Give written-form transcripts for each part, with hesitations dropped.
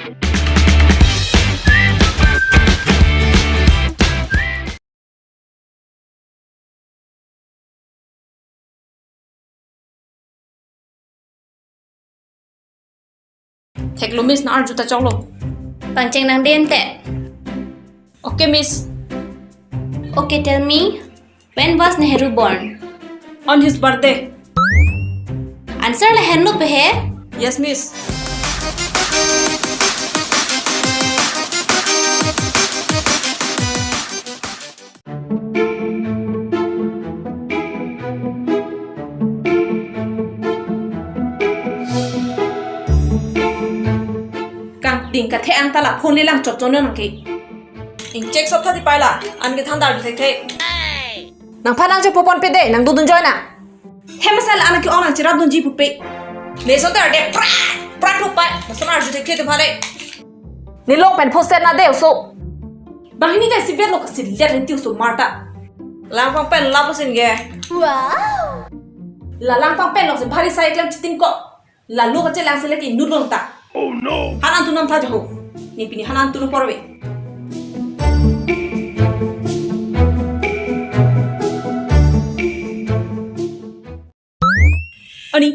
Take lo miss na arju ta chong lo. Pangcheng nang den te. Okay, miss. Okay, tell me, when was Nehru born? On his birthday. Answer la henno pe hai. Yes, miss. Ding ka the ang tala phone le lang chot chon nang ki ing check sop thati paila an ke thandar di the nang phanang che popon pe de nang dudun joy na hemasal an ki ona chira dun ji pu pe le so tar de pra pu pa so mar ju the ke phare ni long pen poset na de so bahini da si vet lo ka si le ren tiu so marta lang pang pen la pusin ge Wow. la lang pang pen lo se bhari sai klam chitin ko la lu ka che lang se le ki nu long ta Oh no! hanan tu nam tha jo ni pini hanan tu no porbe ani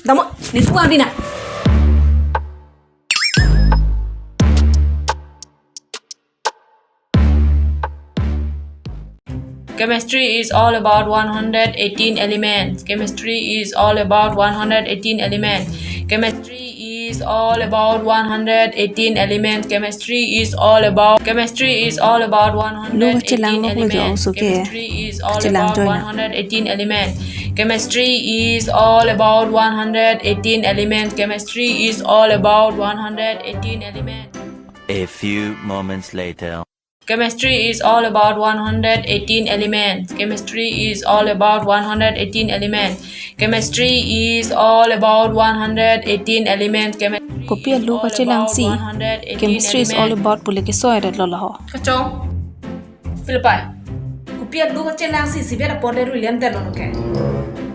damo ni tu andi na Chemistry is all about 118 elements. Chemistry is all about 118 elements. Chemistry is all about 118 elements. Chemistry is all about 118 elements. Chemistry is all about 118 elements. Chemistry is all about 118 elements. Chemistry is all about 118 elements. A few moments later. Chemistry is all about 118 elements. Chemistry is all about 118 elements. Chemistry is all about 118 elements. Copy lo ka chelang si chemistry is all about pule ke soy red lo la ho Kachong Philippai Copy lo ka chelang si sibera pode William de lo ke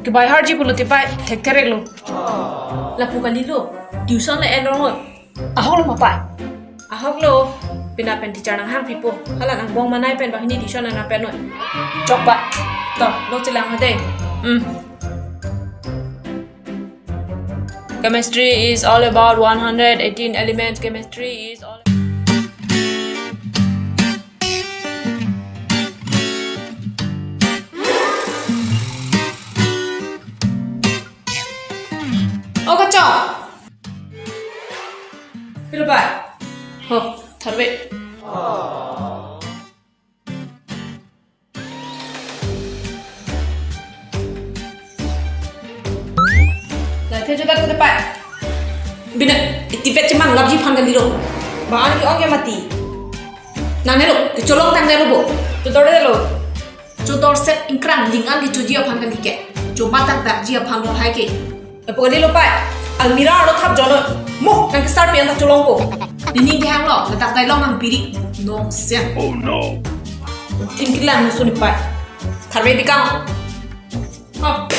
ke bai harji pulo ti pai thek therek lo la pukali lo tuition la eno ho ahok lo ma pai ahok lo pina pen teacher nang hang pipo hala nang bong manai pen bahini tuition na pen no chok ba to lo chelang ade Chemistry is all about 118 elements. Chemistry is all Okay, chào. Philippai. Ho, thật vậy. Thế cho ta có thể bạn Bina, iti vet cemang labji panggan diro Baan ki ong ya mati Nang nelo, ki colong tang nelo bo Tutor nelo Tutor set ingkrang lingan ki jia panggan ki ke Coba tak dak jia panggan hai ke Epo ka dilo pai Almira alo thap jono Mo, nang ki start pian tak colong ko Nini ki hang lo, letak tai long ang piri Nong siang Oh no! Tingkilan musuh ni pai Tharwe di kang Hop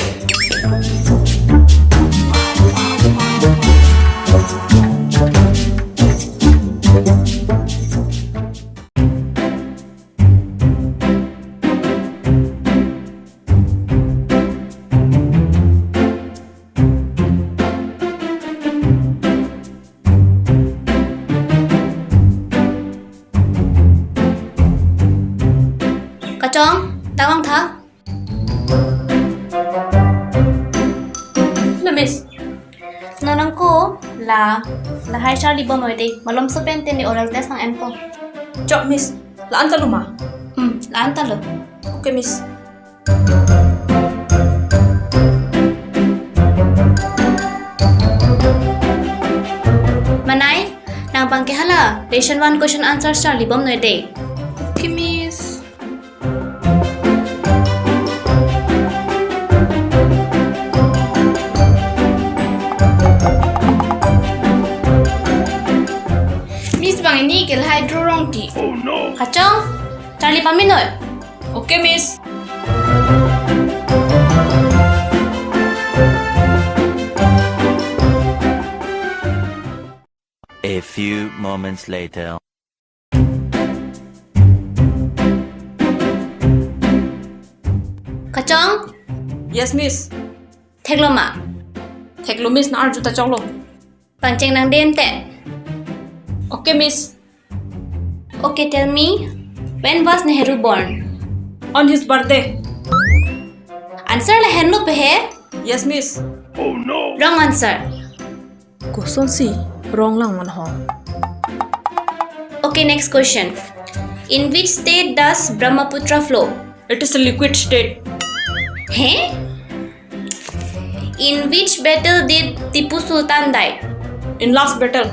Kachong, tawang tha. Na miss Nonang ko la hai Charlie bom oi de. Malom so pen ten ni oral test ng empo. Chok miss Laan ta luma Laan ta lo. Okay miss Manay, nang pangkihala. Ration 1 question answer Charlie bom noi de. okay miss Miss bang ini kel hydro wrong ti. Oh no! Kachong, Charlie pamin noi. Okay miss A A few moments later. Kachong, Yes, miss. Tegloma. Thek lo miss na arju ta chong lo. Panceng nang den te. Okay, miss. Okay, tell me, when was Nehru born? On his birthday. Answer la henno pe hai? Yes, miss. Wrong answer. Question C. Wrong lang man ho. Okay, next question. In which state does Brahmaputra flow? It is a liquid state. Hey? In which battle did Tipu Sultan die? In last battle.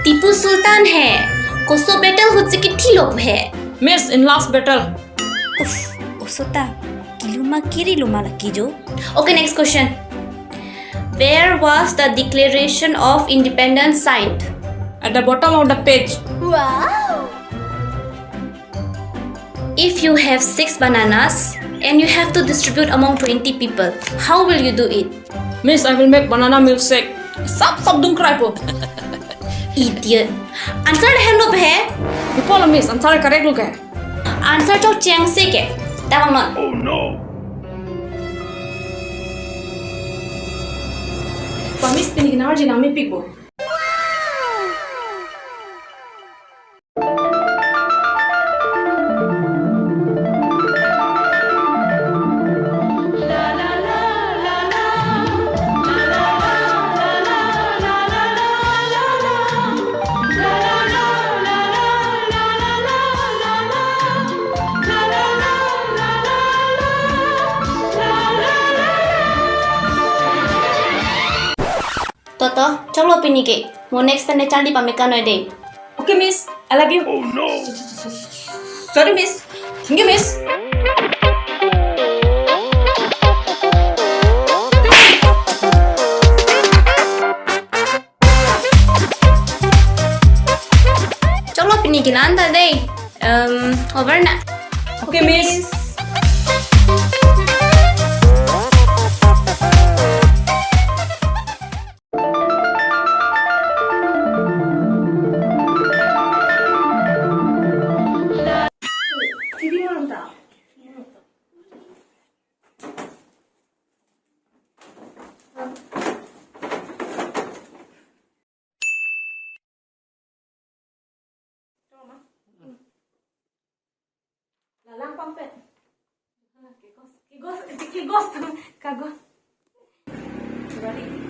Tipu Sultan hai. Koso battle hutse kithi lop hai. Miss, in last battle. Uff, usota. Kiluma kiri luma laki jo. Okay, next question. Where was the Declaration of Independence signed? At the bottom of the page. Wow! If you have 6 bananas and you have to distribute among 20 people, how will you do it? Miss, I will make banana milkshake. Sab dung cry po. Idiot. Answer the hand up hai. You follow miss, answer correct look hai. Answer to chang se ke. Tawang not. Oh no! Pa miss pinignar jinami pico. Toto, chalo pini ke. Mo next time chandi pamika noi de. Okay miss, I love you. Oh no! Sorry miss. Thank you miss. Chalo pini ke nanda de. Over na. Okay miss. Lalang pampet. Kigos. Kagos. Ready?